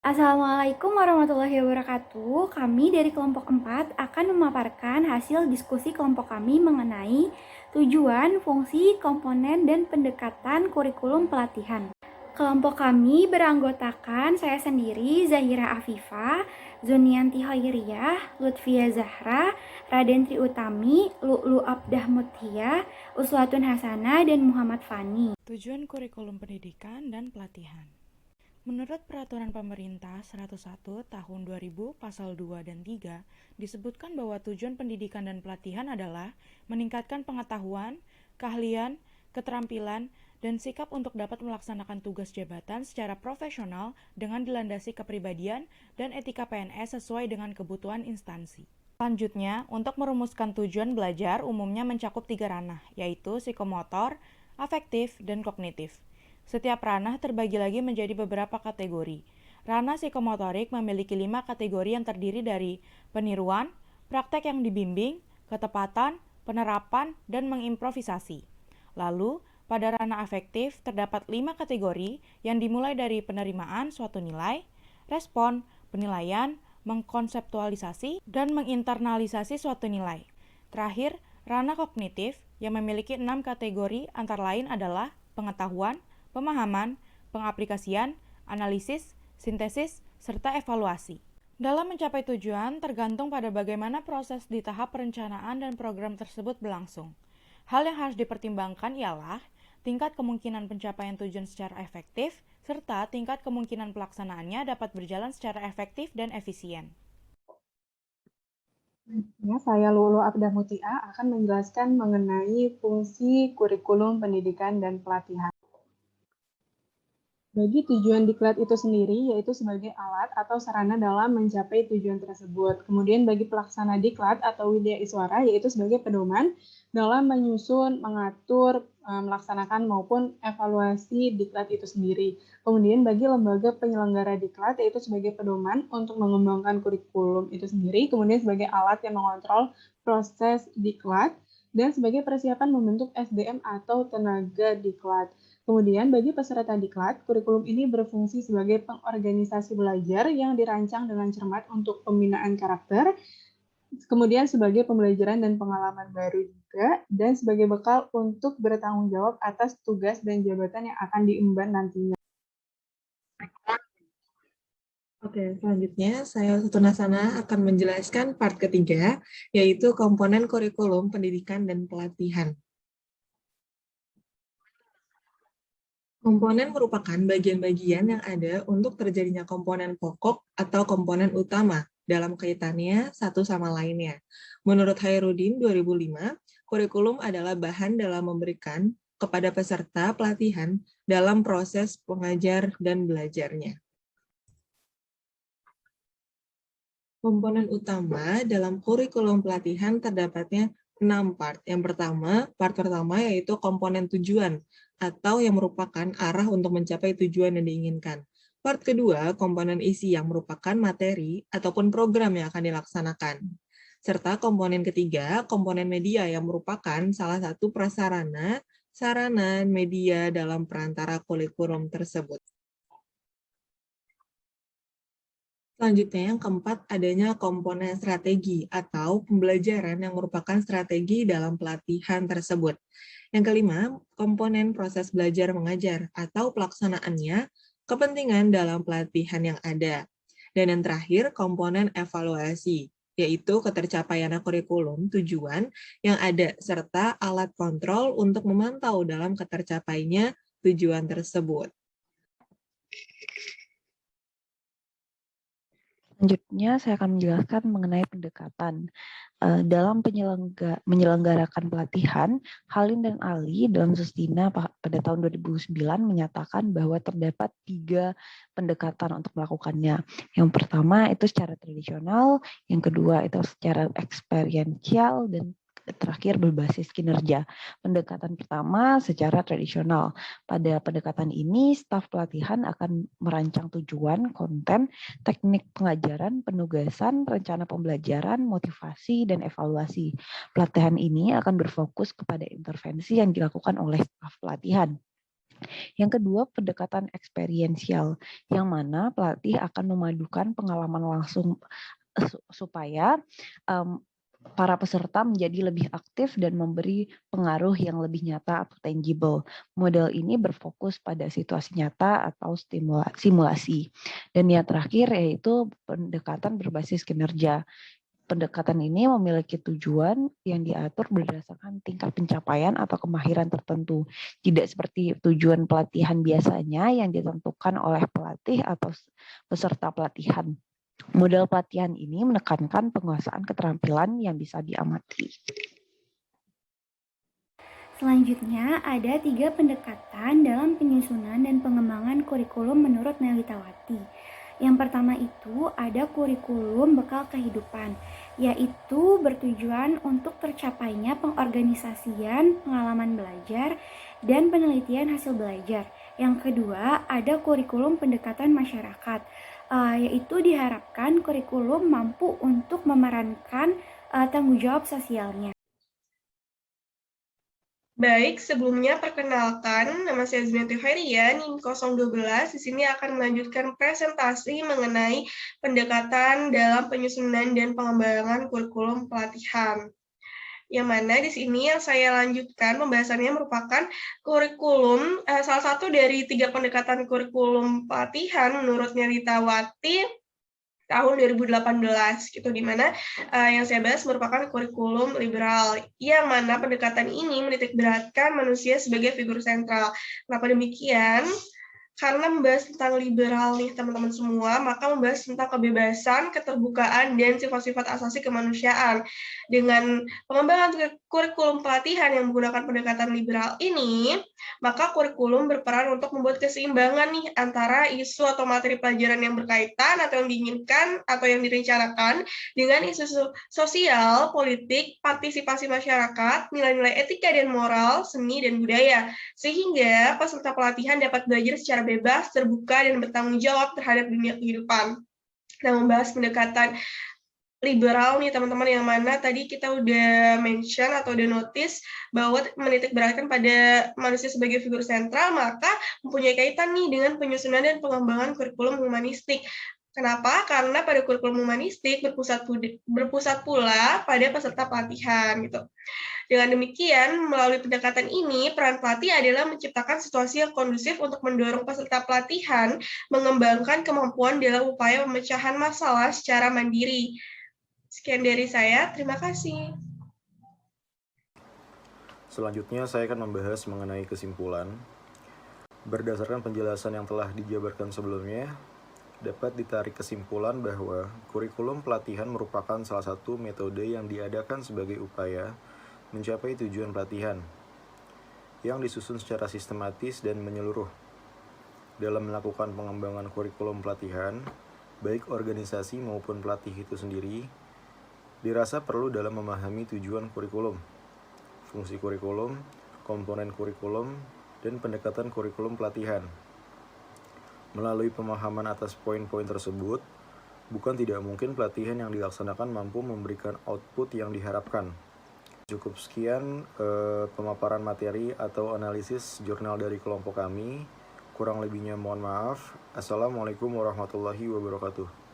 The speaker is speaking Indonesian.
Assalamualaikum warahmatullahi wabarakatuh. Kami dari kelompok 4 akan memaparkan hasil diskusi kelompok kami mengenai tujuan, fungsi, komponen, dan pendekatan kurikulum pelatihan. Kelompok kami beranggotakan saya sendiri, Zahira Afifah, Zunianti Hoiriyah, Lutfia Zahra, Raden Tri Utami, Lu'lu Abdah Muthia, Uswatun Hasanah, dan Muhammad Fani. Tujuan kurikulum pendidikan dan pelatihan. Menurut Peraturan Pemerintah 101 Tahun 2000 Pasal 2 dan 3 disebutkan bahwa tujuan pendidikan dan pelatihan adalah meningkatkan pengetahuan, keahlian, keterampilan, dan sikap untuk dapat melaksanakan tugas jabatan secara profesional dengan dilandasi kepribadian dan etika PNS sesuai dengan kebutuhan instansi. Selanjutnya, untuk merumuskan tujuan belajar umumnya mencakup 3 ranah, yaitu psikomotor, afektif, dan kognitif. Setiap ranah terbagi lagi menjadi beberapa kategori. Ranah psikomotorik memiliki 5 kategori yang terdiri dari peniruan, praktek yang dibimbing, ketepatan, penerapan, dan mengimprovisasi. Lalu, pada ranah afektif terdapat 5 kategori yang dimulai dari penerimaan suatu nilai, respon, penilaian, mengkonseptualisasi, dan menginternalisasi suatu nilai. Terakhir, ranah kognitif yang memiliki 6 kategori antara lain adalah pengetahuan, pemahaman, pengaplikasian, analisis, sintesis, serta evaluasi. Dalam mencapai tujuan tergantung pada bagaimana proses di tahap perencanaan dan program tersebut berlangsung. Hal yang harus dipertimbangkan ialah tingkat kemungkinan pencapaian tujuan secara efektif, serta tingkat kemungkinan pelaksanaannya dapat berjalan secara efektif dan efisien. Saya Lulu Abdah Mutia akan menjelaskan mengenai fungsi kurikulum pendidikan dan pelatihan. Bagi tujuan diklat itu sendiri, yaitu sebagai alat atau sarana dalam mencapai tujuan tersebut. Kemudian bagi pelaksana diklat atau widya iswara, yaitu sebagai pedoman dalam menyusun, mengatur, melaksanakan maupun evaluasi diklat itu sendiri. Kemudian bagi lembaga penyelenggara diklat, yaitu sebagai pedoman untuk mengembangkan kurikulum itu sendiri. Kemudian sebagai alat yang mengontrol proses diklat, dan sebagai persiapan membentuk SDM atau tenaga diklat. Kemudian, bagi peserta diklat, kurikulum ini berfungsi sebagai pengorganisasi belajar yang dirancang dengan cermat untuk pembinaan karakter, kemudian sebagai pembelajaran dan pengalaman baru juga, dan sebagai bekal untuk bertanggung jawab atas tugas dan jabatan yang akan diemban nantinya. Oke, selanjutnya saya Sutunasana akan menjelaskan part ketiga, yaitu komponen kurikulum pendidikan dan pelatihan. Komponen merupakan bagian-bagian yang ada untuk terjadinya komponen pokok atau komponen utama dalam kaitannya satu sama lainnya. Menurut Hairudin 2005, kurikulum adalah bahan dalam memberikan kepada peserta pelatihan dalam proses pengajar dan belajarnya. Komponen utama dalam kurikulum pelatihan terdapatnya 6 part. Yang pertama, part pertama yaitu komponen tujuan atau yang merupakan arah untuk mencapai tujuan yang diinginkan. Part kedua, komponen isi yang merupakan materi ataupun program yang akan dilaksanakan. Serta komponen ketiga, komponen media yang merupakan salah satu prasarana, sarana, media dalam perantara kurikulum tersebut. Selanjutnya, yang keempat, adanya komponen strategi atau pembelajaran yang merupakan strategi dalam pelatihan tersebut. Yang kelima, komponen proses belajar mengajar atau pelaksanaannya, kepentingan dalam pelatihan yang ada. Dan yang terakhir, komponen evaluasi, yaitu ketercapaian kurikulum, tujuan yang ada, serta alat kontrol untuk memantau dalam ketercapainya tujuan tersebut. Selanjutnya, saya akan menjelaskan mengenai pendekatan. Dalam menyelenggarakan pelatihan, Halim dan Ali dalam Susdina pada tahun 2009 menyatakan bahwa terdapat 3 pendekatan untuk melakukannya. Yang pertama itu secara tradisional, yang kedua itu secara eksperiensial, dan terakhir berbasis kinerja. Pendekatan pertama secara tradisional. Pada pendekatan ini, staf pelatihan akan merancang tujuan, konten, teknik pengajaran, penugasan, rencana pembelajaran, motivasi, dan evaluasi. Pelatihan ini akan berfokus kepada intervensi yang dilakukan oleh staf pelatihan. Yang kedua, pendekatan eksperiensial, yang mana pelatih akan memadukan pengalaman langsung supaya para peserta menjadi lebih aktif dan memberi pengaruh yang lebih nyata atau tangible. Model ini berfokus pada situasi nyata atau simulasi. Dan yang terakhir yaitu pendekatan berbasis kinerja. Pendekatan ini memiliki tujuan yang diatur berdasarkan tingkat pencapaian atau kemahiran tertentu. Tidak seperti tujuan pelatihan biasanya yang ditentukan oleh pelatih atau peserta pelatihan. Model pelatihan ini menekankan penguasaan keterampilan yang bisa diamati. Selanjutnya, ada 3 pendekatan dalam penyusunan dan pengembangan kurikulum menurut Melitawati. Yang pertama itu ada kurikulum bekal kehidupan, yaitu bertujuan untuk tercapainya pengorganisasian pengalaman belajar dan penelitian hasil belajar. Yang kedua, ada kurikulum pendekatan masyarakat, yaitu diharapkan kurikulum mampu untuk memerankan tanggung jawab sosialnya. Baik, sebelumnya perkenalkan, nama saya Zuniati Khairia, NIM 012. Di sini akan melanjutkan presentasi mengenai pendekatan dalam penyusunan dan pengembangan kurikulum pelatihan. Yang mana di sini yang saya lanjutkan pembahasannya merupakan kurikulum, salah satu dari 3 pendekatan kurikulum pelatihan menurut Melitawati tahun 2018 gitu, di mana yang saya bahas merupakan kurikulum liberal yang mana pendekatan ini menitikberatkan manusia sebagai figur sentral. Kenapa demikian? Karena membahas tentang liberal nih teman-teman semua, maka membahas tentang kebebasan, keterbukaan, dan sifat-sifat asasi kemanusiaan. Dengan pengembangan kurikulum pelatihan yang menggunakan pendekatan liberal ini, maka kurikulum berperan untuk membuat keseimbangan nih antara isu atau materi pelajaran yang berkaitan atau yang diinginkan atau yang direncanakan dengan isu sosial, politik, partisipasi masyarakat, nilai-nilai etika dan moral, seni, dan budaya. Sehingga peserta pelatihan dapat belajar secara bebas, terbuka, dan bertanggung jawab terhadap dunia kehidupan. Nah, membahas pendekatan liberal nih teman-teman, yang mana tadi kita udah mention atau udah notice bahwa menitik beratkan pada manusia sebagai figur sentral, maka mempunyai kaitan nih dengan penyusunan dan pengembangan kurikulum humanistik. Kenapa? Karena pada kurikulum humanistik berpusat pula pada peserta pelatihan gitu. Dengan demikian, melalui pendekatan ini, peran pelatih adalah menciptakan situasi yang kondusif untuk mendorong peserta pelatihan mengembangkan kemampuan dalam upaya pemecahan masalah secara mandiri. Sekian dari saya, terima kasih. Selanjutnya, saya akan membahas mengenai kesimpulan. Berdasarkan penjelasan yang telah dijabarkan sebelumnya, dapat ditarik kesimpulan bahwa kurikulum pelatihan merupakan salah satu metode yang diadakan sebagai upaya mencapai tujuan pelatihan yang disusun secara sistematis dan menyeluruh. Dalam melakukan pengembangan kurikulum pelatihan, baik organisasi maupun pelatih itu sendiri, dirasa perlu dalam memahami tujuan kurikulum, fungsi kurikulum, komponen kurikulum, dan pendekatan kurikulum pelatihan. Melalui pemahaman atas poin-poin tersebut, bukan tidak mungkin pelatihan yang dilaksanakan mampu memberikan output yang diharapkan. Cukup sekian pemaparan materi atau analisis jurnal dari kelompok kami. Kurang lebihnya mohon maaf. Assalamualaikum warahmatullahi wabarakatuh.